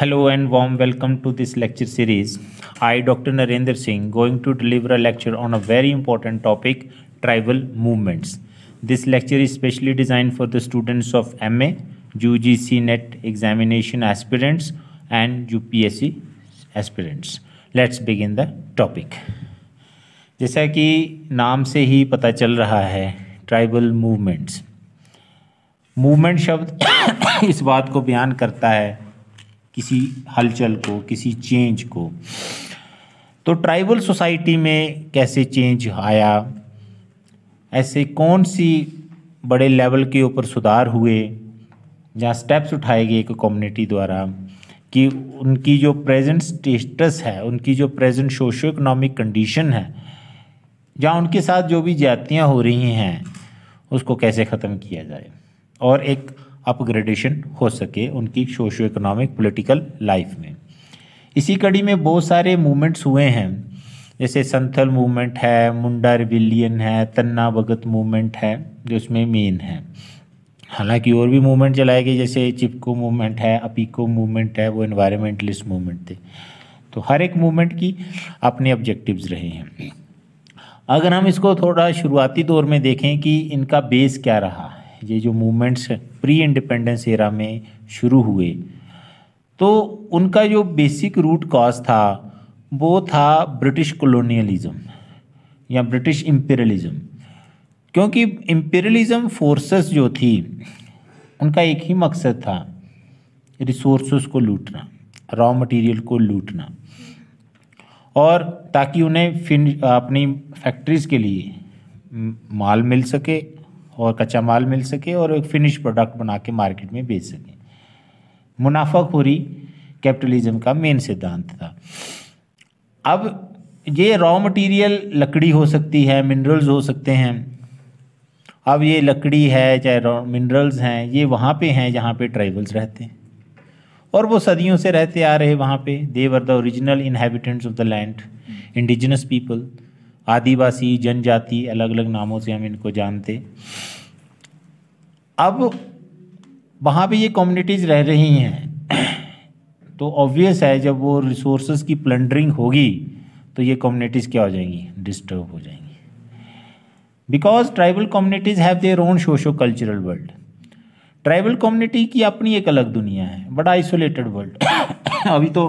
Hello and warm welcome to this lecture series. I, Dr. Narendra Singh, going to deliver a lecture on a very important topic, tribal movements. This lecture is specially designed for the students of MA, UGC NET examination aspirants and UPSC aspirants. Let's begin the topic. जैसा कि नाम से ही पता चल रहा है, tribal movements. Movement शब्द इस बात को बयान करता है किसी हलचल को, किसी चेंज को। तो ट्राइबल सोसाइटी में कैसे चेंज आया, ऐसे कौन सी बड़े लेवल के ऊपर सुधार हुए, जहाँ स्टेप्स उठाए गए एक कम्युनिटी द्वारा कि उनकी जो प्रेजेंट स्टेटस है, उनकी जो प्रेजेंट सोशो इकोनॉमिक कंडीशन है, जहाँ उनके साथ जो भी ज्यादतियाँ हो रही हैं उसको कैसे ख़त्म किया जाए और एक अपग्रेडेशन हो सके उनकी सोशो इकोनॉमिक पॉलिटिकल लाइफ में। इसी कड़ी में बहुत सारे मूवमेंट्स हुए हैं, जैसे संथल मूवमेंट है, मुंडा रिविलियन है, तन्ना भगत मूवमेंट है जो इसमें मेन है। हालांकि और भी मूवमेंट चलाए गए, जैसे चिपको मूवमेंट है, अपीको मूवमेंट है, वो एनवायरमेंटलिस्ट मूवमेंट थे। तो हर एक मूवमेंट की अपने ऑब्जेक्टिव्स रहे हैं। अगर हम इसको थोड़ा शुरुआती दौर में देखें कि इनका बेस क्या रहा है, ये जो मूवमेंट्स प्री इंडिपेंडेंस एरा में शुरू हुए, तो उनका जो बेसिक रूट कॉज था वो था ब्रिटिश कॉलोनियलिज्म या ब्रिटिश इम्पीरियलिज्म। क्योंकि इम्पीरियलिज्म फोर्सेस जो थी उनका एक ही मकसद था, रिसोर्सेस को लूटना, रॉ मटेरियल को लूटना, और ताकि उन्हें अपनी फैक्ट्रीज़ के लिए माल मिल सके और कच्चा माल मिल सके और एक फिनिश प्रोडक्ट बना के मार्केट में बेच सके। मुनाफाखोरी कैपिटलिज्म का मेन सिद्धांत था। अब ये रॉ मटेरियल लकड़ी हो सकती है, मिनरल्स हो सकते हैं। अब ये लकड़ी है चाहे रॉ मिनरल्स हैं, ये वहाँ पे हैं जहाँ पे ट्राइबल्स रहते हैं और वो सदियों से रहते आ रहे वहाँ पे। They were the original inhabitants of the land, indigenous people, आदिवासी जनजाति, अलग अलग नामों से हम इनको जानते। अब वहाँ पे ये कम्युनिटीज़ रह रही हैं तो ऑब्वियस है जब वो रिसोर्सेज की प्लंडरिंग होगी तो ये कम्युनिटीज़ क्या हो जाएंगी, डिस्टर्ब हो जाएंगी। Because tribal communities have their own socio cultural world. Tribal community की अपनी एक अलग दुनिया है, बड़ा आइसोलेटेड वर्ल्ड। अभी तो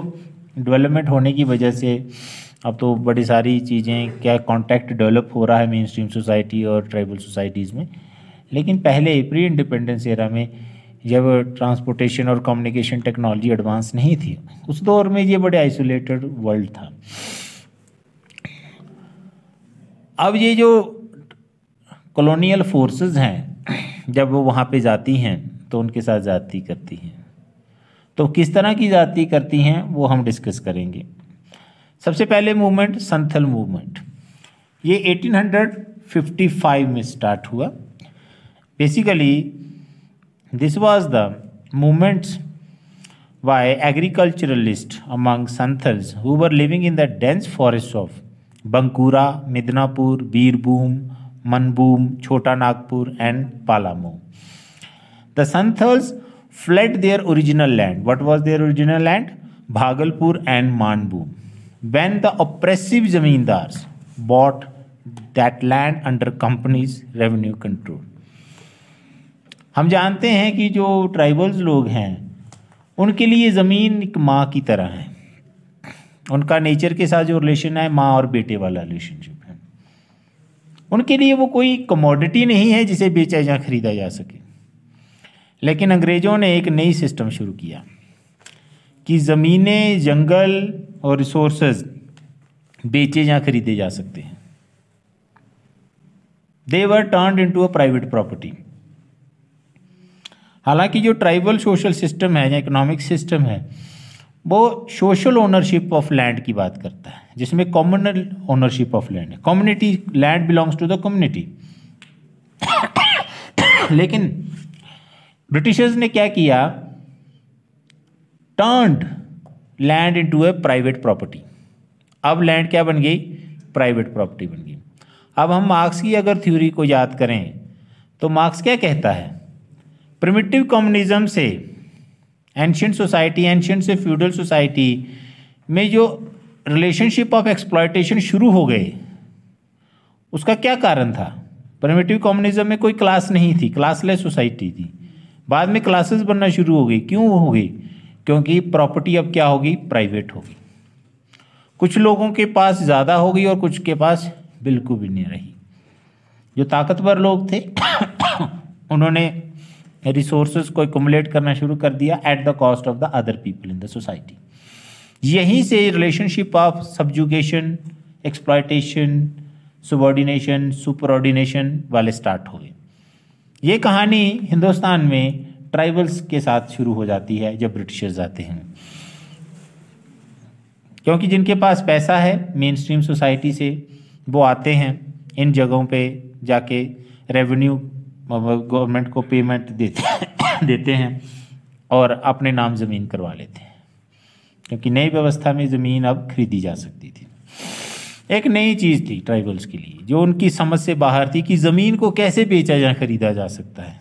डेवलपमेंट होने की वजह से अब तो बड़ी सारी चीज़ें, क्या कॉन्टैक्ट डेवलप हो रहा है मेन स्ट्रीम सोसाइटी और ट्राइबल सोसाइटीज़ में। लेकिन पहले प्री इंडिपेंडेंस एरा में जब ट्रांसपोर्टेशन और कम्युनिकेशन टेक्नोलॉजी एडवांस नहीं थी, उस दौर में ये बड़े आइसोलेटेड वर्ल्ड था। अब ये जो कॉलोनियल फोर्सेस हैं जब वो वहाँ पे जाती हैं तो उनके साथ ज़्यादती करती हैं। तो किस तरह की ज़्यादती करती हैं वो हम डिस्कस करेंगे। सबसे पहले मूवमेंट संथल मूवमेंट, ये 1855 में स्टार्ट हुआ। Basically this was the movements by agriculturalist among Santhals who were living in the dense forest of Bankura, Midnapore, Birbhum, मनबूम, Chota Nagpur and Palamu. The Santhals fled their original land. What was their original land? Bhagalpur and Manbhum. When the oppressive zamindars bought that land under companies revenue control. हम जानते हैं कि जो tribals लोग हैं उनके लिए ज़मीन एक माँ की तरह है। उनका नेचर के साथ जो रिलेशन है माँ और बेटे वाला रिलेशनशिप है। उनके लिए वो कोई कमोडिटी नहीं है जिसे बेचा या खरीदा जा सके। लेकिन अंग्रेज़ों ने एक नई सिस्टम शुरू किया कि ज़मीनें, जंगल और रिसोर्सेज बेचे या खरीदे जा सकते हैं। They were turned into a private property. हालांकि जो ट्राइबल सोशल सिस्टम है या इकोनॉमिक सिस्टम है वो सोशल ओनरशिप ऑफ लैंड की बात करता है, जिसमें कॉम्युनल ओनरशिप ऑफ लैंड है। Community land belongs to the community. लेकिन ब्रिटिशर्स ने क्या किया, turned land into a private property. अब लैंड क्या बन गई, प्राइवेट प्रॉपर्टी बन गई। अब हम मार्क्स की अगर थ्योरी को याद करें तो मार्क्स क्या कहता है, प्रिमिटिव कम्युनिज्म से एंशियंट सोसाइटी, एंशियंट से फ्यूडल सोसाइटी में जो रिलेशनशिप ऑफ एक्सप्लॉयटेशन शुरू हो गए, उसका क्या कारण था? प्रिमिटिव कम्युनिज्म में कोई क्लास नहीं थी, क्लासलेस सोसाइटी थी। बाद में क्लासेस बनना शुरू हो गई। क्यों हो गई? क्योंकि प्रॉपर्टी अब क्या होगी? प्राइवेट होगी। कुछ लोगों के पास ज़्यादा होगी और कुछ के पास बिल्कुल भी नहीं रही। जो ताकतवर लोग थे उन्होंने रिसोर्सेज को एक्युमुलेट करना शुरू कर दिया at the cost of the other people in the society. यहीं से relationship of subjugation, exploitation, subordination, superordination वाले स्टार्ट हुए। ये कहानी हिंदुस्तान में ट्राइबल्स के साथ शुरू हो जाती है जब ब्रिटिशर्स आते हैं, क्योंकि जिनके पास पैसा है मेन स्ट्रीम सोसाइटी से, वो आते हैं इन जगहों पे जाके रेवेन्यू गवर्नमेंट को पेमेंट देते हैं और अपने नाम ज़मीन करवा लेते हैं, क्योंकि नई व्यवस्था में ज़मीन अब खरीदी जा सकती थी। एक नई चीज़ थी ट्राइबल्स के लिए, जो उनकी समझ से बाहर थी कि ज़मीन को कैसे बेचा या खरीदा जा सकता है।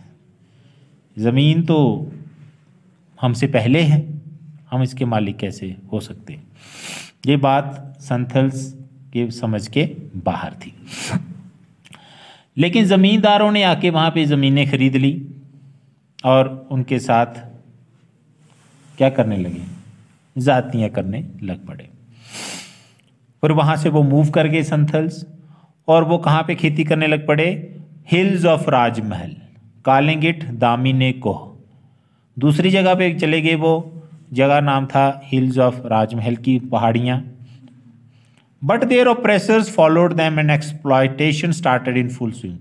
ज़मीन तो हमसे पहले है, हम इसके मालिक कैसे हो सकते हैं? ये बात संथल्स के समझ के बाहर थी। लेकिन ज़मींदारों ने आके वहाँ पे ज़मीनें खरीद ली और उनके साथ क्या करने लगे? ज़ातियाँ करने लग पड़े। फिर वहाँ से वो मूव कर गए संथल्स, और वो कहाँ पे खेती करने लग पड़े? Hills of Rajmahal, calling it Damine Koh. दूसरी जगह पे चले गए, वो जगह नाम था हिल्स ऑफ राजमहल की पहाड़ियाँ। But their oppressors followed them and exploitation started in full swing.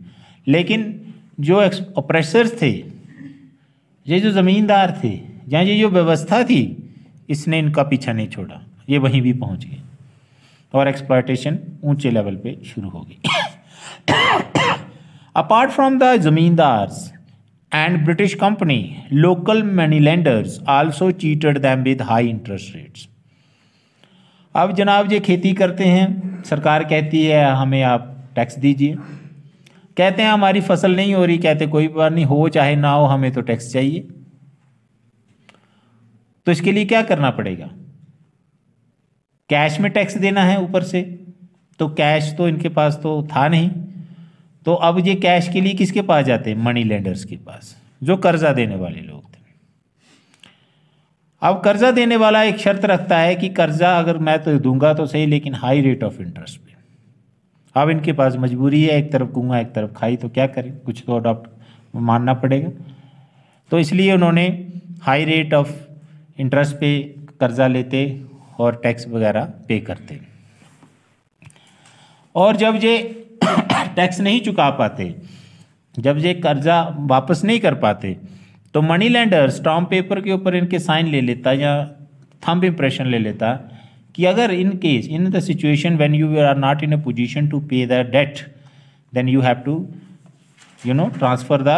लेकिन जो ऑप्रेसर्स थे, ये जो ज़मींदार थे, या ये जो व्यवस्था थी, इसने इनका पीछा नहीं छोड़ा, ये वहीं भी पहुंच गए और एक्सप्लॉयटेशन ऊंचे लेवल पे शुरू हो गई। Apart from the zamindars and British company, local money lenders also cheated them with high interest rates. अब जनाब ये खेती करते हैं, सरकार कहती है हमें आप टैक्स दीजिए, कहते हैं हमारी फसल नहीं हो रही, कहते कोई बात नहीं, हो चाहे ना हो, हमें तो टैक्स चाहिए। तो इसके लिए क्या करना पड़ेगा? कैश में टैक्स देना है ऊपर से, तो कैश तो इनके पास तो था नहीं, तो अब ये कैश के लिए किसके पास जाते हैं? मनी लेंडर्स के पास, जो कर्जा देने वाले लोग थे। अब कर्जा देने वाला एक शर्त रखता है कि कर्जा अगर मैं तो दूंगा तो सही, लेकिन हाई रेट ऑफ इंटरेस्ट पे। अब इनके पास मजबूरी है, एक तरफ कुआं एक तरफ खाई, तो क्या करें? कुछ तो अडॉप्ट मानना पड़ेगा। तो इसलिए उन्होंने हाई रेट ऑफ इंटरेस्ट पे कर्जा लेते और टैक्स वगैरह पे करते। और जब ये टैक्स नहीं चुका पाते, जब ये कर्जा वापस नहीं कर पाते, तो मनी लेंडर स्टाम्प पेपर के ऊपर इनके साइन ले लेता या थंब इम्प्रेशन ले लेता कि अगर in case in the situation when you are not in a position to pay the debt, then you have to transfer the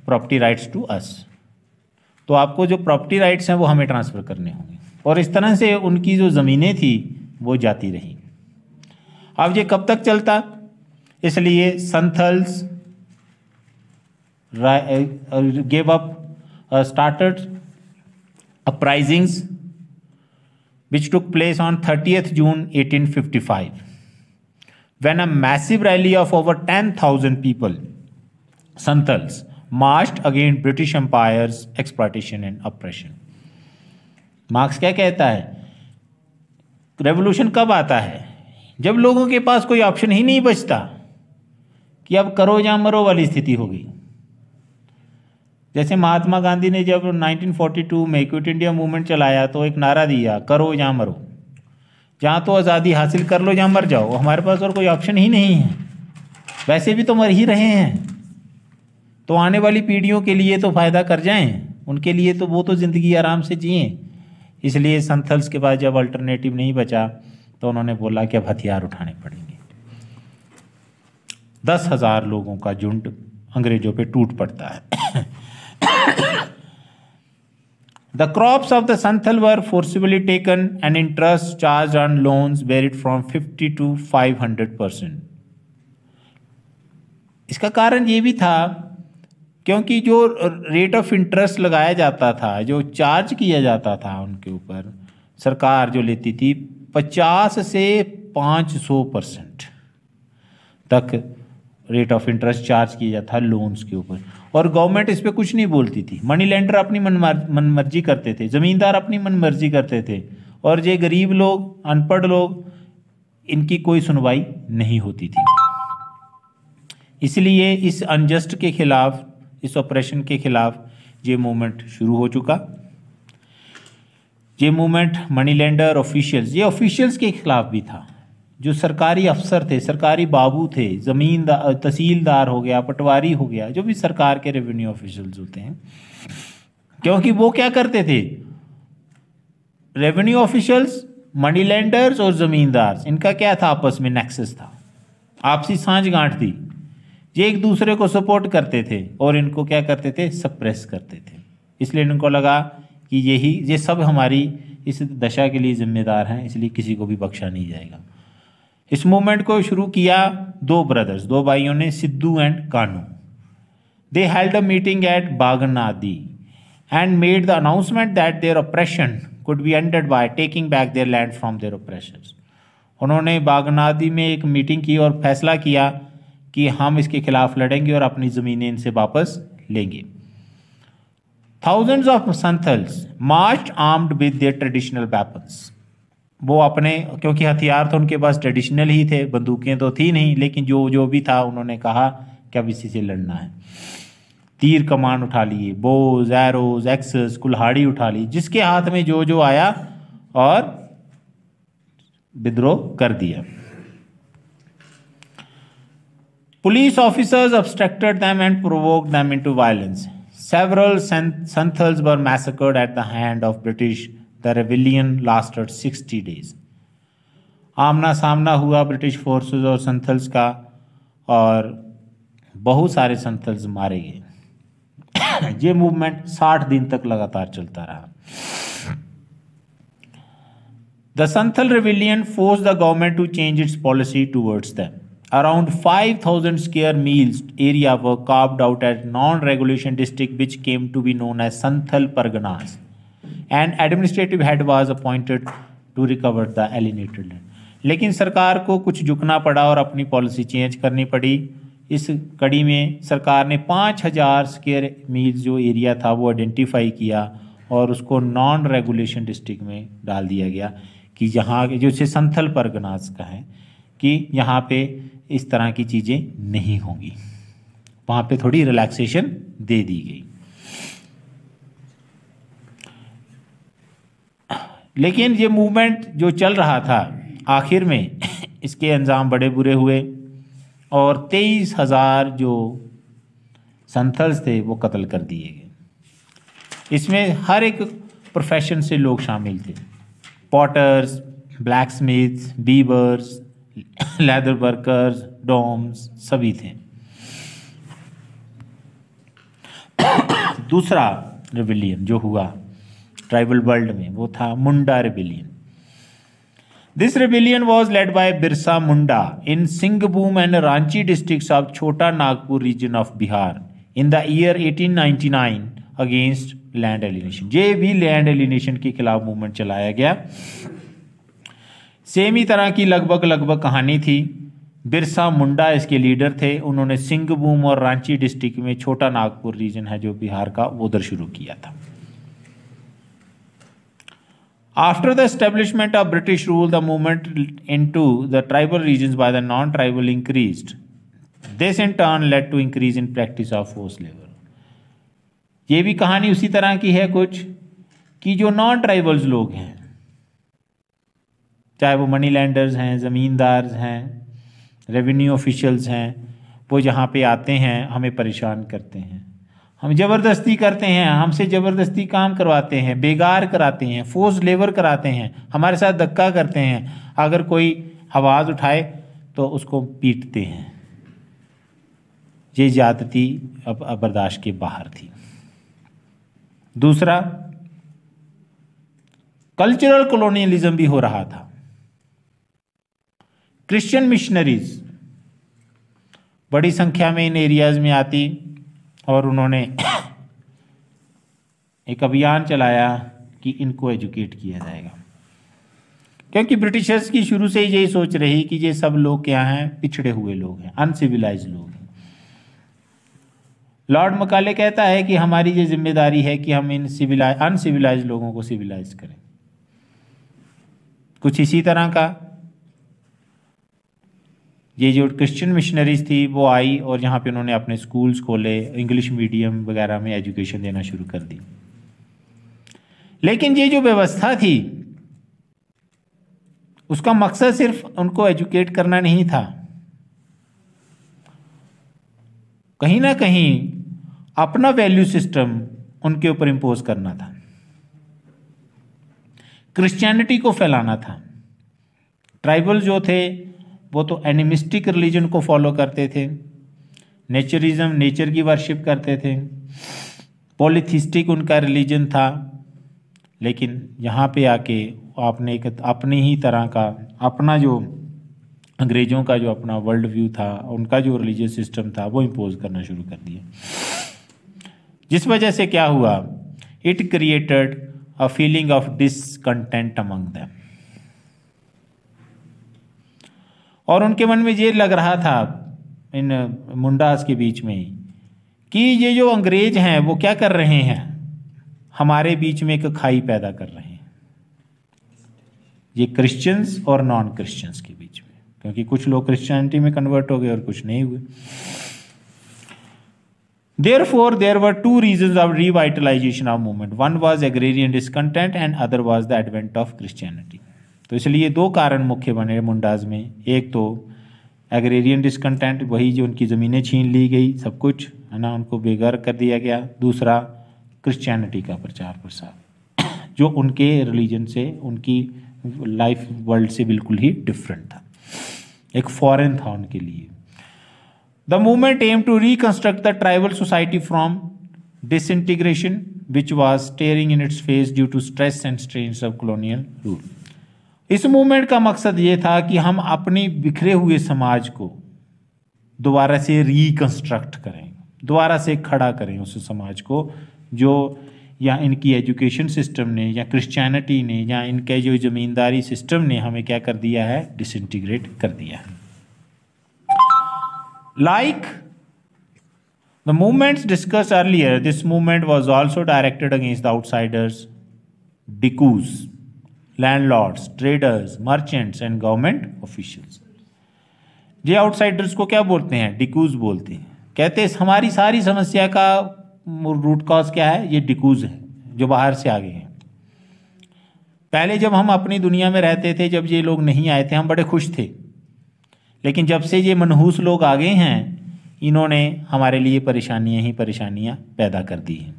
property rights to us. तो आपको जो प्रॉपर्टी राइट्स हैं वो हमें ट्रांसफ़र करने होंगे। और इस तरह से उनकी जो ज़मीनें थी वो जाती रही। अब ये कब तक चलता? इसलिए Santhals gave up started uprisings which took place on 30th June 1855 when a massive rally of over 10,000 people, Santhals, marched against British Empire's exploitation and oppression. Marks क्या कहता है? रेवोल्यूशन कब आता है? जब लोगों के पास कोई ऑप्शन ही नहीं बचता कि अब करो या मरो वाली स्थिति होगी। जैसे महात्मा गांधी ने जब 1942 में क्विट इंडिया मूवमेंट चलाया तो एक नारा दिया, करो या मरो, जहाँ तो आज़ादी हासिल कर लो या मर जाओ, हमारे पास और कोई ऑप्शन ही नहीं है। वैसे भी तो मर ही रहे हैं, तो आने वाली पीढ़ियों के लिए तो फ़ायदा कर जाएं, उनके लिए तो वो तो ज़िंदगी आराम से जिएं। इसलिए संथल्स के पास जब अल्टरनेटिव नहीं बचा तो उन्होंने बोला कि अब हथियार उठाने पड़ेंगे। 10,000 लोगों का झुंड अंग्रेजों पे टूट पड़ता है। The crops of the Santhal were forcibly taken and interest charged on loans varied from 50 to 500%. इसका कारण ये भी था क्योंकि जो रेट ऑफ इंटरेस्ट लगाया जाता था, जो चार्ज किया जाता था उनके ऊपर, सरकार जो लेती थी 50 से 500% तक रेट ऑफ इंटरेस्ट चार्ज किया जाता था लोन्स के ऊपर, और गवर्नमेंट इस पर कुछ नहीं बोलती थी। मनी लेंडर अपनी मनमर्जी करते थे, ज़मींदार अपनी मनमर्जी करते थे, और ये गरीब लोग, अनपढ़ लोग, इनकी कोई सुनवाई नहीं होती थी। इसलिए इस अनजस्ट के खिलाफ, इस ऑपरेशन के खिलाफ ये मूवमेंट शुरू हो चुका। ये मूवमेंट मनी लेंडर ऑफिशियल्स, ये ऑफिशियल्स के खिलाफ भी था। जो सरकारी अफसर थे, सरकारी बाबू थे, ज़मींदार, तहसीलदार हो गया, पटवारी हो गया, जो भी सरकार के रेवेन्यू ऑफिशियल्स होते हैं, क्योंकि वो क्या करते थे, रेवेन्यू ऑफिशियल्स, मनी लेंडर्स और ज़मींदार, इनका क्या था, आपस में नेक्सस था, आपसी सांझ-गांठ थी। ये एक दूसरे को सपोर्ट करते थे और इनको क्या करते थे, सप्रेस करते थे। इसलिए इनको लगा कि ये सब हमारी इस दशा के लिए जिम्मेदार हैं, इसलिए किसी को भी बख्शा नहीं जाएगा। इस मूवमेंट को शुरू किया दो ब्रदर्स, दो भाइयों ने, Sidhu and Kanhu. They held a meeting at Bhognadih and made the announcement that their operation could be ended by taking back their land from their oppressors. उन्होंने बागनादी में एक मीटिंग की और फैसला किया कि हम इसके खिलाफ लड़ेंगे और अपनी ज़मीनें इनसे वापस लेंगे। Thousands of Santhals march armed with their traditional weapons. वो अपने, क्योंकि हथियार तो उनके पास ट्रेडिशनल ही थे, बंदूकें तो थी नहीं, लेकिन जो भी था उन्होंने कहा कि अब इसी से लड़ना है। तीर कमान उठा लिए, बोज, एरोज, एक्सेस, कुल्हाड़ी उठा ली, जिसके हाथ में जो आया और विद्रोह कर दिया। Police officers obstructed them and provoked them into violence. Several Santhals were massacred at the hand of British. The rebellion lasted 60 days. आमना सामना हुआ ब्रिटिश फोर्सेस और संथल्स का, और बहुत सारे संथल्स मारे गए। ये मूवमेंट 60 दिन तक लगातार चलता रहा। The Santhal rebellion forced the government to change its policy towards them. Around 5,000 square miles area were carved out as non-regulation district, which came to be known as Santhal Parganas. An administrative head was appointed to recover the alienated land. लेकिन सरकार को कुछ झुकना पड़ा और अपनी policy change करनी पड़ी। इस कड़ी में सरकार ने 5,000 स्क्वायर मील जो एरिया था वो आइडेंटिफाई किया और उसको नॉन रेगुलेशन डिस्ट्रिक्ट में डाल दिया गया, कि यहाँ जो से संथल परगनास का है, कि यहाँ पे इस तरह की चीज़ें नहीं होंगी। वहाँ पे थोड़ी रिलैक्सेशन दे दी गई। लेकिन ये मूवमेंट जो चल रहा था, आखिर में इसके अंजाम बड़े बुरे हुए और 23,000 जो संथल्स थे वो कत्ल कर दिए गए। इसमें हर एक प्रोफेशन से लोग शामिल थे, potters, blacksmiths, weavers, leather workers, Doms, सभी थे। दूसरा रिबेलियन जो हुआ ट्राइबल वर्ल्ड में वो था Munda rebellion. This rebellion was led by Birsa Munda in Singhbhum and Ranchi districts of Chota Nagpur region of Bihar in the year 1899 against land alienation. ये भी लैंड एलिनेशन के खिलाफ मूवमेंट चलाया गया। सेम ही तरह की लगभग कहानी थी। बिरसा मुंडा इसके लीडर थे। उन्होंने सिंगभूम और रांची डिस्ट्रिक्ट में, छोटा नागपुर रीजन है जो बिहार का, उधर शुरू किया था। After the establishment of British rule, the movement into the tribal regions by the non-tribal increased. This in turn led to increase in practice of forced labor. ये भी कहानी उसी तरह की है कुछ, कि जो नॉन ट्राइबल्स लोग हैं, चाहे वो मनी लैंडर्स हैं, ज़मींदार हैं, रेवेन्यू ऑफिशियल्स हैं, वो यहाँ पे आते हैं, हमें परेशान करते हैं, हम ज़बरदस्ती करते हैं, हमसे ज़बरदस्ती काम करवाते हैं, बेगार कराते हैं, फोर्स लेबर कराते हैं, हमारे साथ धक्का करते हैं, अगर कोई आवाज़ उठाए तो उसको पीटते हैं। ये ज़्यादती अब बर्दाश्त के बाहर थी। दूसरा, कल्चरल कॉलोनियलिज्म भी हो रहा था। क्रिश्चियन मिशनरीज बड़ी संख्या में इन एरियाज़ में आती और उन्होंने एक अभियान चलाया कि इनको एजुकेट किया जाएगा, क्योंकि ब्रिटिशर्स की शुरू से ही यही सोच रही कि ये सब लोग क्या हैं, पिछड़े हुए लोग हैं, अनसिविलाइज लोग हैं। लॉर्ड मकाले कहता है कि हमारी ये जिम्मेदारी है कि हम इन अनसिविलाइज लोगों को सिविलाइज करें। कुछ इसी तरह का ये जो क्रिश्चियन मिशनरीज थी वो आई और यहाँ पे उन्होंने अपने स्कूल्स खोले, इंग्लिश मीडियम वगैरह में एजुकेशन देना शुरू कर दी। लेकिन ये जो व्यवस्था थी उसका मकसद सिर्फ उनको एजुकेट करना नहीं था, कहीं ना कहीं अपना वैल्यू सिस्टम उनके ऊपर इम्पोज करना था, क्रिश्चियनिटी को फैलाना था। ट्राइबल जो थे वो तो एनिमिस्टिक रिलीजन को फॉलो करते थे, नेचरिज्म, नेचर की वर्शिप करते थे, पॉलीथिस्टिक उनका रिलीजन था। लेकिन यहाँ पे आके आपने एक अपनी ही तरह का अपना जो अंग्रेज़ों का जो अपना वर्ल्ड व्यू था, उनका जो रिलीजियस सिस्टम था वो इम्पोज करना शुरू कर दिया, जिस वजह से क्या हुआ, it created a feeling of discontent among them. और उनके मन में ये लग रहा था इन मुंडास के बीच में कि ये जो अंग्रेज हैं वो क्या कर रहे हैं, हमारे बीच में एक खाई पैदा कर रहे हैं, ये क्रिश्चियंस और नॉन क्रिश्चियंस के बीच में, क्योंकि कुछ लोग क्रिश्चियनिटी में कन्वर्ट हो गए और कुछ नहीं हुए। Therefore, there were two reasons of revitalization of movement. One was agrarian discontent and other was the advent of Christianity. तो इसलिए दो कारण मुख्य बने मुंडाज में, एक तो एग्रेरियन डिस्कंटेंट, वही जो उनकी ज़मीनें छीन ली गई, सब कुछ है ना, उनको बेघर कर दिया गया। दूसरा क्रिश्चियनिटी का प्रचार प्रसार, जो उनके रिलीजन से, उनकी लाइफ वर्ल्ड से बिल्कुल ही डिफरेंट था, एक फॉरेन था उनके लिए। The movement aimed to reconstruct the tribal society from disintegration, which was staring in its face due to stress and strains of colonial rule. इस मूवमेंट का मकसद ये था कि हम अपनी बिखरे हुए समाज को दोबारा से रिकंस्ट्रक्ट करें, दोबारा से खड़ा करें उस समाज को जो या इनकी एजुकेशन सिस्टम ने या क्रिश्चियनिटी ने या इनके जो ज़मींदारी सिस्टम ने हमें क्या कर दिया है, डिसइंटीग्रेट कर दिया है। Like the movements discussed earlier, this movement was also directed against the outsiders, dicus, landlords, traders, merchants and government officials. ये आउटसाइडर्स को क्या बोलते हैं, डिकूज बोलते हैं। कहते हैं हमारी सारी समस्या का रूट कॉज क्या है, ये डिकूज है जो बाहर से आ गए हैं। पहले जब हम अपनी दुनिया में रहते थे, जब ये लोग नहीं आए थे, हम बड़े खुश थे, लेकिन जब से ये मनहूस लोग आ गए हैं, इन्होंने हमारे लिए परेशानियां ही परेशानियां पैदा कर दी हैं।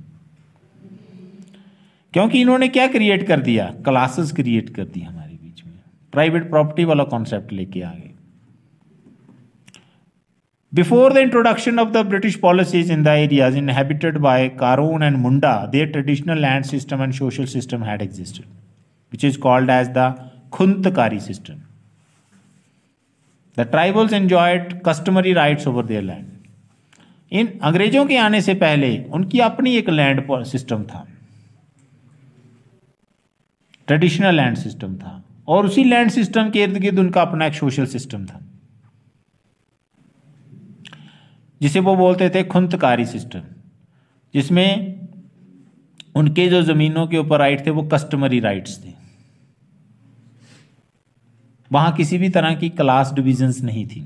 क्योंकि इन्होंने क्या क्रिएट कर दिया, क्लासेस क्रिएट कर दी हमारे बीच में, प्राइवेट प्रॉपर्टी वाला कॉन्सेप्ट लेके आ गए। Before the introduction of the British policies in the areas inhabited by कारोन and Munda, their traditional land system and social system had existed, which is called as the Khuntkatti system. The tribals enjoyed customary rights over their land. इन अंग्रेजों के आने से पहले उनकी अपनी एक लैंड सिस्टम था, ट्रेडिशनल लैंड सिस्टम था, और उसी लैंड सिस्टम के इर्द गिर्द उनका अपना एक सोशल सिस्टम था, जिसे वो बोलते थे खुंतकारी सिस्टम, जिसमें उनके जो जमीनों के ऊपर राइट थे वो कस्टमरी राइट्स थे। वहां किसी भी तरह की क्लास डिविजन्स नहीं थी,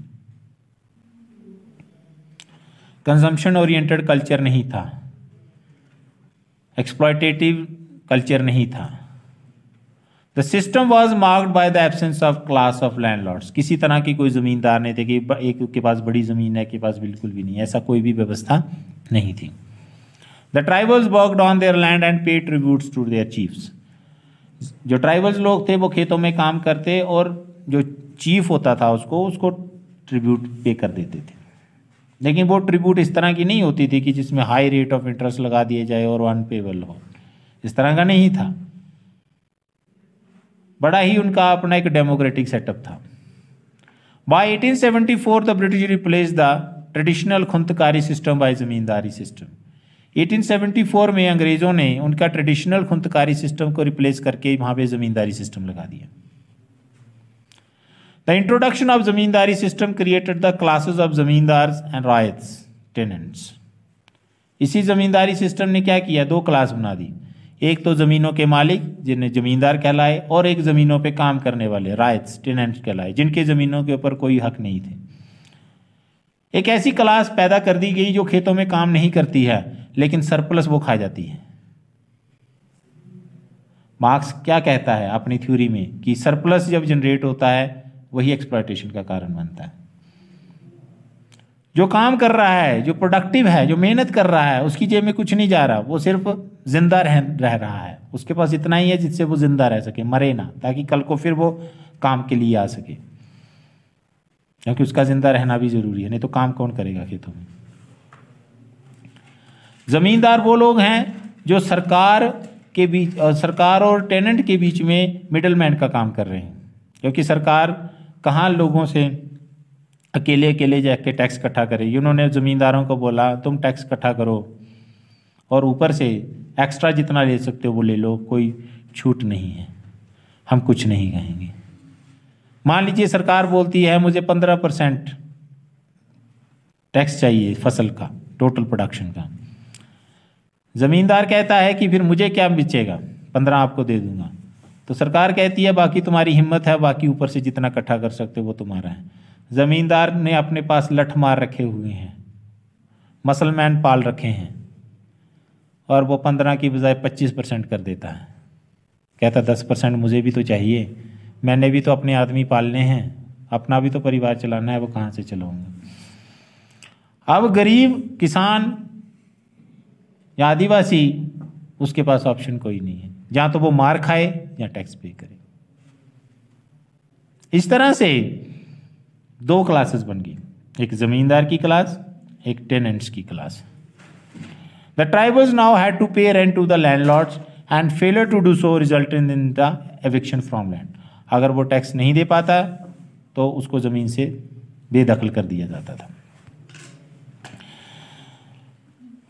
कंजम्पशन ओरिएंटेड कल्चर नहीं था, एक्सप्लॉयटेटिव कल्चर नहीं था। The system was marked by the absence of class of landlords. किसी तरह की कोई जमींदार नहीं थे कि एक के पास बड़ी जमीन है, के पास बिल्कुल भी नहीं, ऐसा कोई भी व्यवस्था नहीं थी। The tribals worked on their land and paid tributes to their chiefs. जो ट्राइबल्स लोग थे वो खेतों में काम करते और जो चीफ होता था उसको ट्रिब्यूट पे कर देते थे, लेकिन वो ट्रिब्यूट इस तरह की नहीं होती थी कि जिसमें हाई रेट ऑफ इंटरेस्ट लगा दिए जाए और अनपेबल हो, इस तरह का नहीं था। बड़ा ही उनका अपना एक डेमोक्रेटिक सेटअप था। By 1874 the British replace the traditional Khuntkatti system by zamindari system. 1874 में अंग्रेज़ों ने उनका ट्रेडिशनल खुंतकारी सिस्टम को रिप्लेस करके वहाँ पे ज़मींदारी सिस्टम लगा दिया। The introduction of zamindari system created the classes of zamindars and ryots tenants. इसी ज़मींदारी सिस्टम ने क्या किया, दो क्लास बना दी, एक तो ज़मीनों के मालिक जिन्हें ज़मींदार कहलाए, और एक ज़मीनों पे काम करने वाले रायट्स टेनेंट्स कहलाए, जिनके ज़मीनों के ऊपर कोई हक नहीं थे। एक ऐसी क्लास पैदा कर दी गई जो खेतों में काम नहीं करती है लेकिन सरप्लस वो खा जाती है। मार्क्स क्या कहता है अपनी थ्योरी में कि सरप्लस जब जनरेट होता है वही एक्सप्लॉयटेशन का कारण बनता है। जो काम कर रहा है, जो प्रोडक्टिव है, जो मेहनत कर रहा है, उसकी जेब में कुछ नहीं जा रहा, वो सिर्फ जिंदा रह रहा है, उसके पास इतना ही है जिससे वो जिंदा रह सके, मरे ना, ताकि कल को फिर वो काम के लिए आ सके, क्योंकि उसका जिंदा रहना भी जरूरी है, नहीं तो काम कौन करेगा खेतों में। जमींदार वो लोग हैं जो सरकार के बीच, सरकार और टेनेंट के बीच में मिडलमैन का काम कर रहे हैं, क्योंकि सरकार कहाँ लोगों से अकेले अकेले जाके टैक्स इकट्ठा करेगी। उन्होंने ज़मींदारों को बोला तुम टैक्स इकट्ठा करो और ऊपर से एक्स्ट्रा जितना ले सकते हो वो ले लो, कोई छूट नहीं है, हम कुछ नहीं कहेंगे। मान लीजिए सरकार बोलती है मुझे 15% टैक्स चाहिए फसल का, टोटल प्रोडक्शन का। ज़मींदार कहता है कि फिर मुझे क्या बिचेगा, 15 आपको दे दूंगा। तो सरकार कहती है बाकी तुम्हारी हिम्मत है, बाकी ऊपर से जितना इकट्ठा कर सकते हो वो तुम्हारा है। ज़मींदार ने अपने पास लठ मार रखे हुए हैं, मसलमैन पाल रखे हैं, और वो 15 की बजाय 25% कर देता है। कहता 10% मुझे भी तो चाहिए, मैंने भी तो अपने आदमी पालने हैं, अपना भी तो परिवार चलाना है, वो कहाँ से चलाऊंगा। अब गरीब किसान या आदिवासी, उसके पास ऑप्शन कोई नहीं है, जहाँ तो वो मार खाए या टैक्स पे करे। इस तरह से दो क्लासेस बन गई, एक जमींदार की क्लास, एक टेनेंट्स की class. The tribals now had to pay rent to the landlords and failure to do so resulted in the eviction from land. अगर वो टैक्स नहीं दे पाता तो उसको ज़मीन से बेदखल कर दिया जाता था।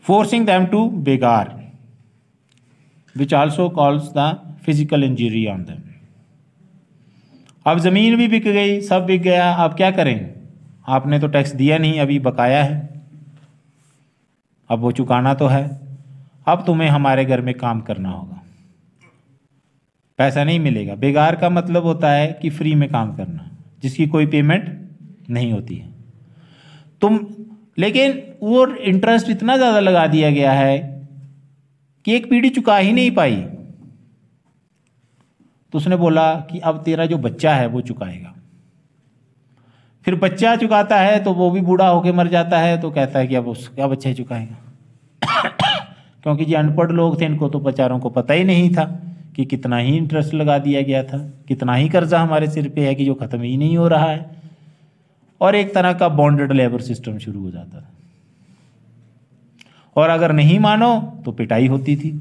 फोर्सिंग दैम टू बेगार, which also calls the physical injury on them. अब ज़मीन भी बिक गई, सब बिक गया, अब क्या करें, आपने तो टैक्स दिया नहीं, अभी बकाया है, अब वो चुकाना तो है, अब तुम्हें हमारे घर में काम करना होगा, पैसा नहीं मिलेगा। बेगार का मतलब होता है कि फ्री में काम करना, जिसकी कोई पेमेंट नहीं होती है। लेकिन वो इंटरेस्ट इतना ज़्यादा लगा दिया गया है कि एक पीढ़ी चुका ही नहीं पाई, तो उसने बोला कि अब तेरा जो बच्चा है वो चुकाएगा। फिर बच्चा चुकाता है तो वो भी बूढ़ा होके मर जाता है, तो कहता है कि अब उसका बच्चा ही चुकाएगा। क्योंकि जो अनपढ़ लोग थे इनको तो बेचारों को पता ही नहीं था कि कितना ही इंटरेस्ट लगा दिया गया था, कितना ही कर्जा हमारे सिर पे है कि जो ख़त्म ही नहीं हो रहा है, और एक तरह का बॉन्डेड लेबर सिस्टम शुरू हो जाता था। और अगर नहीं मानो तो पिटाई होती थी,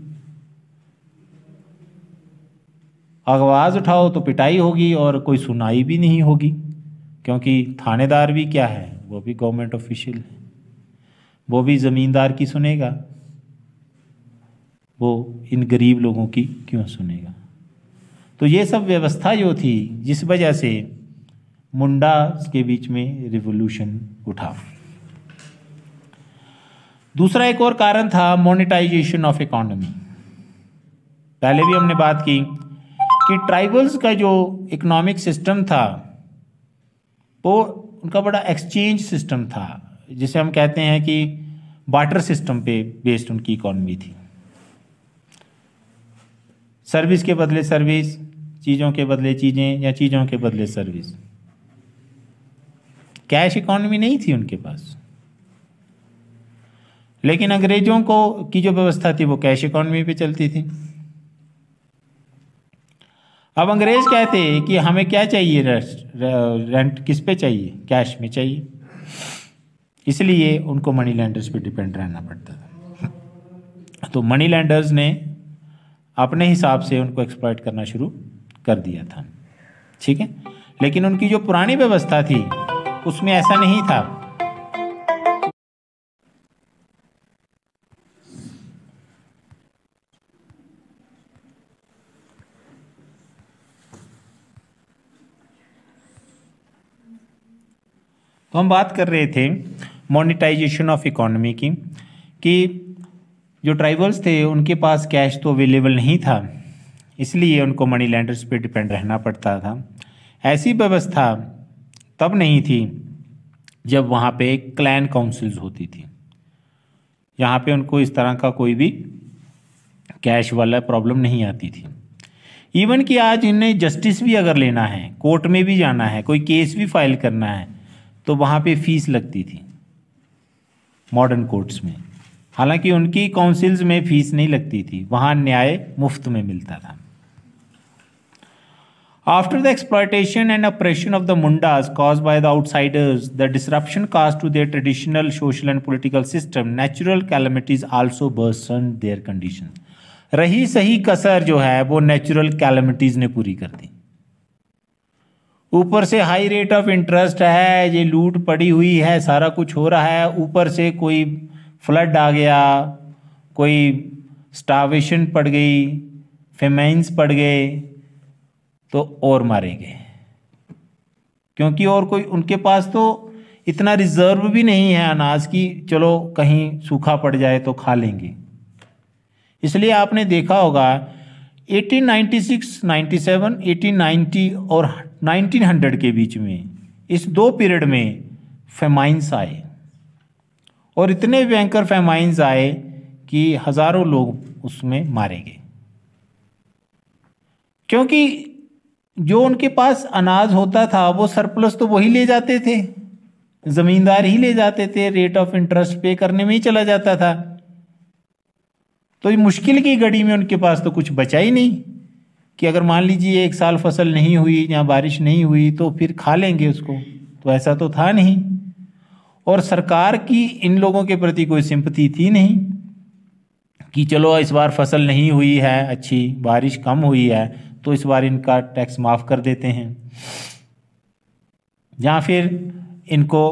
आवाज़ उठाओ तो पिटाई होगी, और कोई सुनाई भी नहीं होगी, क्योंकि थानेदार भी क्या है, वो भी गवर्नमेंट ऑफिशियल है, वो भी ज़मींदार की सुनेगा, वो इन गरीब लोगों की क्यों सुनेगा। तो ये सब व्यवस्था जो थी, जिस वजह से मुंडा के बीच में रिवॉल्यूशन उठा। दूसरा एक और कारण था मोनेटाइजेशन ऑफ इकोनॉमी। पहले भी हमने बात की कि ट्राइबल्स का जो इकोनॉमिक सिस्टम था वो उनका बड़ा एक्सचेंज सिस्टम था, जिसे हम कहते हैं कि बार्टर सिस्टम पे बेस्ड उनकी इकोनॉमी थी। सर्विस के बदले सर्विस, चीज़ों के बदले चीज़ें, या चीज़ों के बदले सर्विस। कैश इकोनॉमी नहीं थी उनके पास। लेकिन अंग्रेजों को की जो व्यवस्था थी वो कैश इकोनॉमी पे चलती थी। अब अंग्रेज कहते कि हमें क्या चाहिए, रेंट किस पे चाहिए, कैश में चाहिए, इसलिए उनको मनी लैंडर्स पे डिपेंड रहना पड़ता था। तो मनी लैंडर्स ने अपने हिसाब से उनको एक्सप्लॉइट करना शुरू कर दिया था, ठीक है। लेकिन उनकी जो पुरानी व्यवस्था थी उसमें ऐसा नहीं था। तो हम बात कर रहे थे मोनेटाइजेशन ऑफ इकोनॉमी की, कि जो ट्राइबल्स थे उनके पास कैश तो अवेलेबल नहीं था, इसलिए उनको मनी लैंडर्स पे डिपेंड रहना पड़ता था। ऐसी व्यवस्था तब नहीं थी जब वहाँ पे क्लैन काउंसिल्स होती थी। यहाँ पे उनको इस तरह का कोई भी कैश वाला प्रॉब्लम नहीं आती थी। इवन कि आज इन्हें जस्टिस भी अगर लेना है, कोर्ट में भी जाना है, कोई केस भी फाइल करना है, तो वहाँ पे फीस लगती थी मॉडर्न कोर्ट्स में। हालांकि उनकी काउंसिल्स में फीस नहीं लगती थी, वहाँ न्याय मुफ्त में मिलता था। After the exploitation and oppression of the Mundas caused by the outsiders, the disruption caused to their traditional social and political system, natural calamities also worsened their conditions. रही सही कसर जो है वो नेचुरल कैलमिटीज ने पूरी कर दी। ऊपर से हाई रेट ऑफ इंटरेस्ट है, ये लूट पड़ी हुई है, सारा कुछ हो रहा है, ऊपर से कोई फ्लड आ गया, कोई स्टार्वेशन पड़ गई, फेमाइन्स पड़ गए, तो और मारे गए। क्योंकि और कोई उनके पास तो इतना रिजर्व भी नहीं है अनाज की, चलो कहीं सूखा पड़ जाए तो खा लेंगे। इसलिए आपने देखा होगा 1896, 97, 1890 और 1900 के बीच में इस दो पीरियड में फेमाइन्स आए, और इतने भयंकर फेमाइन्स आए कि हज़ारों लोग उसमें मारे गए। क्योंकि जो उनके पास अनाज होता था वो सरप्लस तो वही ले जाते थे, ज़मींदार ही ले जाते थे, रेट ऑफ इंटरेस्ट पे करने में ही चला जाता था। तो ये मुश्किल की घड़ी में उनके पास तो कुछ बचा ही नहीं कि अगर मान लीजिए एक साल फसल नहीं हुई या बारिश नहीं हुई तो फिर खा लेंगे उसको, तो ऐसा तो था नहीं। और सरकार की इन लोगों के प्रति कोई सिंपैथी थी नहीं कि चलो इस बार फसल नहीं हुई है अच्छी, बारिश कम हुई है, तो इस बार इनका टैक्स माफ़ कर देते हैं, या फिर इनको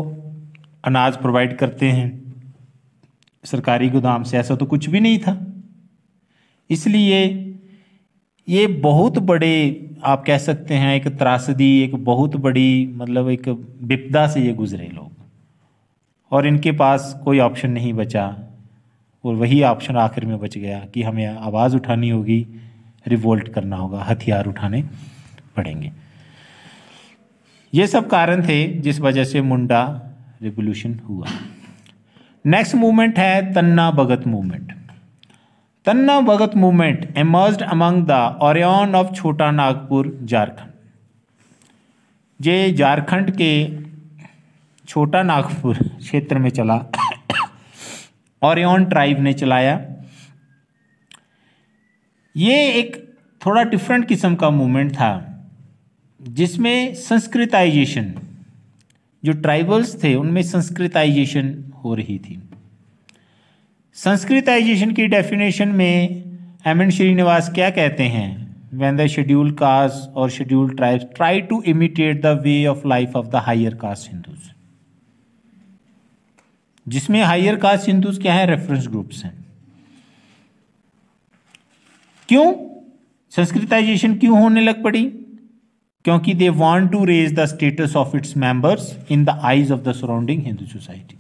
अनाज प्रोवाइड करते हैं सरकारी गोदाम से। ऐसा तो कुछ भी नहीं था। इसलिए ये बहुत बड़े, आप कह सकते हैं एक त्रासदी, एक बहुत बड़ी मतलब एक विपदा से ये गुजरे लोग, और इनके पास कोई ऑप्शन नहीं बचा, और वही ऑप्शन आखिर में बच गया कि हमें आवाज़ उठानी होगी, रिवोल्ट करना होगा, हथियार उठाने पड़ेंगे। ये सब कारण थे जिस वजह से मुंडा रिवोल्यूशन हुआ। नेक्स्ट मूवमेंट है Tana Bhagat movement. Tana Bhagat movement emerged among the Oraon of Chota Nagpur, Jharkhand. ये झारखंड के छोटा नागपुर क्षेत्र में चला, ओरियन ट्राइब ने चलाया। ये एक थोड़ा डिफरेंट किस्म का मूवमेंट था जिसमें संस्कृताइजेशन, जो ट्राइबल्स थे उनमें संस्कृताइजेशन हो रही थी। संस्कृताइजेशन की डेफिनेशन में एम.एन. श्रीनिवास क्या कहते हैं? व्हेन द शेड्यूल्ड कास्ट और scheduled tribes try to imitate the way of life of the higher caste Hindus, जिसमें हायर कास्ट हिंदूज क्या है? रेफरेंस ग्रुप्स हैं। क्यों संस्कृताइजेशन क्यों होने लग पड़ी? क्योंकि they want to raise the status of its members in the eyes of the surrounding Hindu society.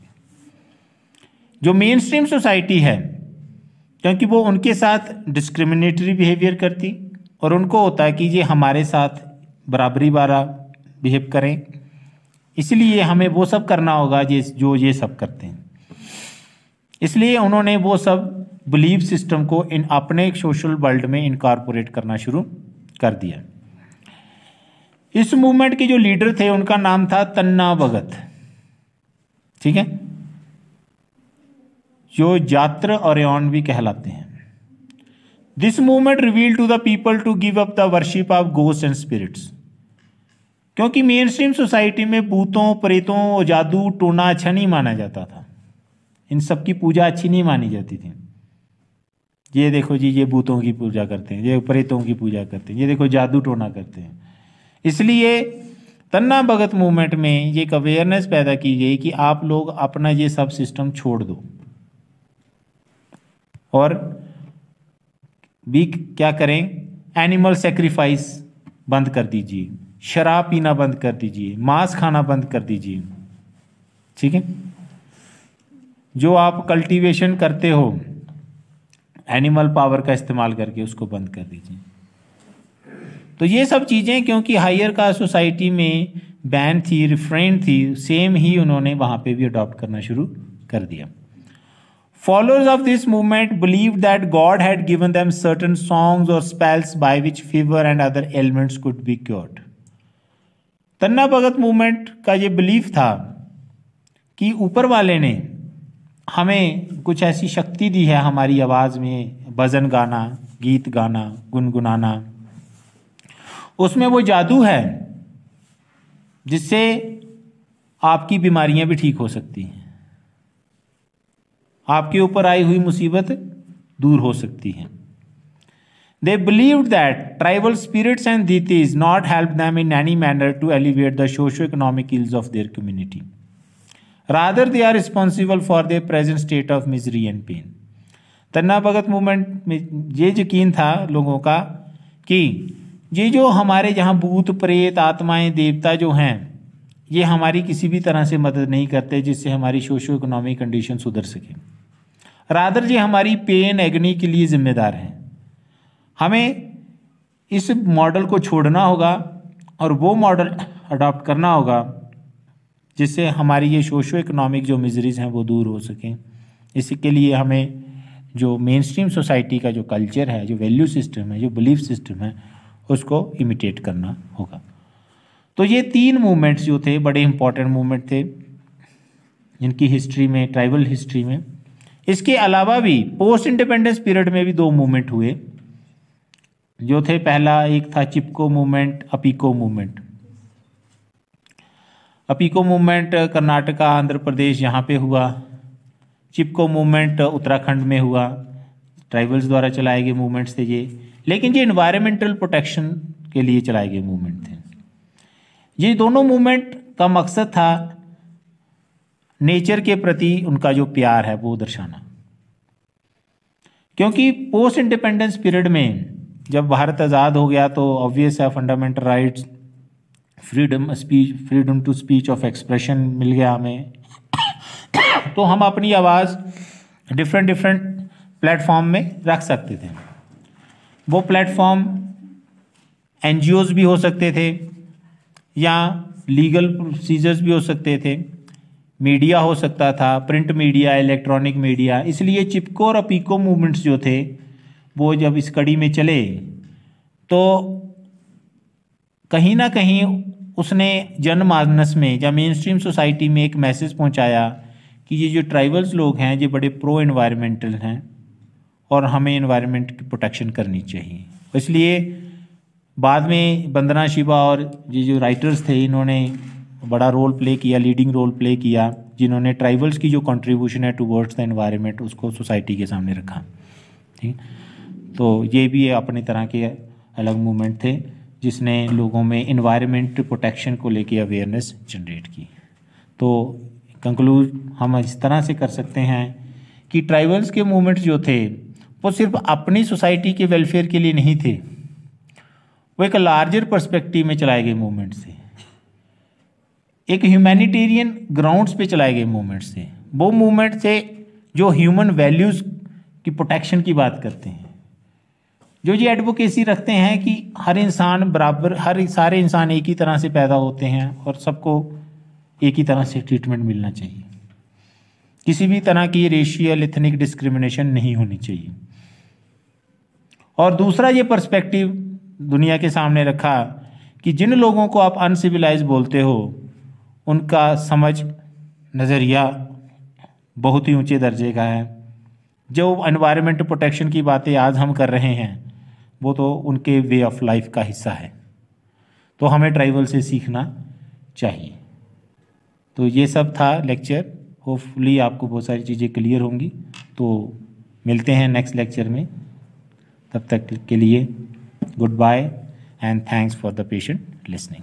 जो मेन स्ट्रीम सोसाइटी है, क्योंकि वो उनके साथ डिस्क्रिमिनेटरी बिहेवियर करती, और उनको होता है कि ये हमारे साथ बराबरी वाला बिहेव करें, इसलिए हमें वो सब करना होगा जो ये सब करते हैं। इसलिए उन्होंने वो सब बिलीफ सिस्टम को इन अपने सोशल वर्ल्ड में इनकॉर्पोरेट करना शुरू कर दिया। इस मूवमेंट के जो लीडर थे उनका नाम था तन्ना भगत, ठीक है, जो जात्र ओरियन भी कहलाते हैं। This movement reveal to the people to give up the worship of ghost and spirits. क्योंकि मेन स्ट्रीम सोसाइटी में भूतों, प्रेतों, जादू टोना अच्छा नहीं माना जाता था, इन सब की पूजा अच्छी नहीं मानी जाती थी। ये देखो जी, ये भूतों की पूजा करते हैं, ये प्रेतों की पूजा करते हैं, ये देखो जादू टोना करते हैं। इसलिए तन्ना भगत मूवमेंट में ये एक अवेयरनेस पैदा की गई कि आप लोग अपना ये सब सिस्टम छोड़ दो और भी क्या करें, एनिमल सेक्रीफाइस बंद कर दीजिए, शराब पीना बंद कर दीजिए, मांस खाना बंद कर दीजिए, ठीक है। जो आप कल्टीवेशन करते हो एनिमल पावर का इस्तेमाल करके, उसको बंद कर दीजिए। तो ये सब चीज़ें क्योंकि हायर कास्ट सोसाइटी में बैन थी, रिफ्रेन थी, सेम ही उन्होंने वहाँ पे भी अडॉप्ट करना शुरू कर दिया। Followers of this movement believed that God had given them certain songs or spells by which fever and other ailments could be cured. Tanna Bhagat movement का ये बिलीफ था कि ऊपर वाले ने हमें कुछ ऐसी शक्ति दी है हमारी आवाज़ में, भजन गाना, गीत गाना, गुनगुनाना, उसमें वो जादू है जिससे आपकी बीमारियां भी ठीक हो सकती हैं, आपके ऊपर आई हुई मुसीबत दूर हो सकती है। They believed that tribal spirits and deities not helped them in any manner to alleviate the socio-economic ills of their community. Rather, they are responsible for their present state of misery and pain. Tanna Bhagat movement में ये यकीन था लोगों का कि ये जो हमारे यहाँ भूत प्रेत आत्माएं देवता जो हैं, ये हमारी किसी भी तरह से मदद नहीं करते जिससे हमारी सोशो इकोनॉमिक कंडीशन सुधर सके। रादर ये हमारी पेन एग्नी के लिए जिम्मेदार हैं। हमें इस मॉडल को छोड़ना होगा और वो मॉडल अडॉप्ट करना होगा जिससे हमारी ये सोशो इकोनॉमिक जो मिजरीज़ हैं वो दूर हो सकें। इसके लिए हमें जो मेन स्ट्रीम सोसाइटी का जो कल्चर है, जो वैल्यू सिस्टम है, जो बिलीफ सिस्टम है, उसको इमिटेट करना होगा। तो ये 3 मूवमेंट्स जो थे बड़े इंपॉर्टेंट मूवमेंट थे जिनकी हिस्ट्री में, ट्राइबल हिस्ट्री में। इसके अलावा भी पोस्ट इंडिपेंडेंस पीरियड में भी 2 मूवमेंट हुए जो थे। पहला एक था Chipko movement, Appiko movement. Appiko movement Karnataka, Andhra Pradesh यहाँ पे हुआ। चिपको मूवमेंट उत्तराखंड में हुआ। ट्राइबल्स द्वारा चलाए गए मूवमेंट्स थे ये, लेकिन ये इन्वायरमेंटल प्रोटेक्शन के लिए चलाए गए मूवमेंट थे। ये दोनों मूवमेंट का मकसद था नेचर के प्रति उनका जो प्यार है वो दर्शाना। क्योंकि पोस्ट इंडिपेंडेंस पीरियड में जब भारत आज़ाद हो गया तो ऑब्वियस है fundamental rights, freedom speech, freedom to speech of expression मिल गया हमें। तो हम अपनी आवाज़ डिफरेंट प्लेटफॉर्म में रख सकते थे। वो प्लेटफॉर्म NGOs भी हो सकते थे या लीगल प्रोसीजर्स भी हो सकते थे, मीडिया हो सकता था, प्रिंट मीडिया, इलेक्ट्रॉनिक मीडिया। इसलिए चिपको और अपीको मूवमेंट्स जो थे वो जब इस कड़ी में चले तो कहीं ना कहीं उसने जनमानस में या मेन स्ट्रीम सोसाइटी में एक मैसेज पहुंचाया कि ये जो ट्राइबल्स लोग हैं ये बड़े प्रो एनवायरमेंटल हैं और हमें एनवायरनमेंट की प्रोटेक्शन करनी चाहिए। इसलिए बाद में वंदना शिवा और ये जो राइटर्स थे इन्होंने बड़ा रोल प्ले किया, लीडिंग रोल प्ले किया, जिन्होंने ट्राइबल्स की जो कंट्रीब्यूशन है टुवर्ड्स द एनवायरनमेंट उसको सोसाइटी के सामने रखा। ठीक, तो ये भी अपनी तरह के अलग मूवमेंट थे जिसने लोगों में एनवायरनमेंट प्रोटेक्शन को लेके अवेयरनेस जनरेट की। तो कंक्लूड हम इस तरह से कर सकते हैं कि ट्राइबल्स के मूवमेंट्स जो थे वो सिर्फ अपनी सोसाइटी के वेलफेयर के लिए नहीं थे, वो एक लार्जर पर्सपेक्टिव में चलाए गए मूवमेंट्स थे, एक ह्यूमैनिटेरियन ग्राउंड्स पे चलाए गए मूवमेंट्स थे। वो मूवमेंट थे जो ह्यूमन वैल्यूज़ की प्रोटेक्शन की बात करते हैं, जो ये एडवोकेसी रखते हैं कि हर इंसान बराबर, सारे इंसान एक ही तरह से पैदा होते हैं और सबको एक ही तरह से ट्रीटमेंट मिलना चाहिए, किसी भी तरह की रेशियल एथनिक डिस्क्रिमिनेशन नहीं होनी चाहिए। और दूसरा ये पर्सपेक्टिव दुनिया के सामने रखा कि जिन लोगों को आप अनसिविलाइज बोलते हो उनका समझ नज़रिया बहुत ही ऊंचे दर्जे का है। जो एनवायरनमेंट प्रोटेक्शन की बातें आज हम कर रहे हैं वो तो उनके वे ऑफ लाइफ का हिस्सा है, तो हमें ट्राइबल से सीखना चाहिए। तो ये सब था लेक्चर, होपफुली आपको बहुत सारी चीज़ें क्लियर होंगी। तो मिलते हैं नेक्स्ट लेक्चर में, तब तक के लिए goodbye and thanks for the patient listening.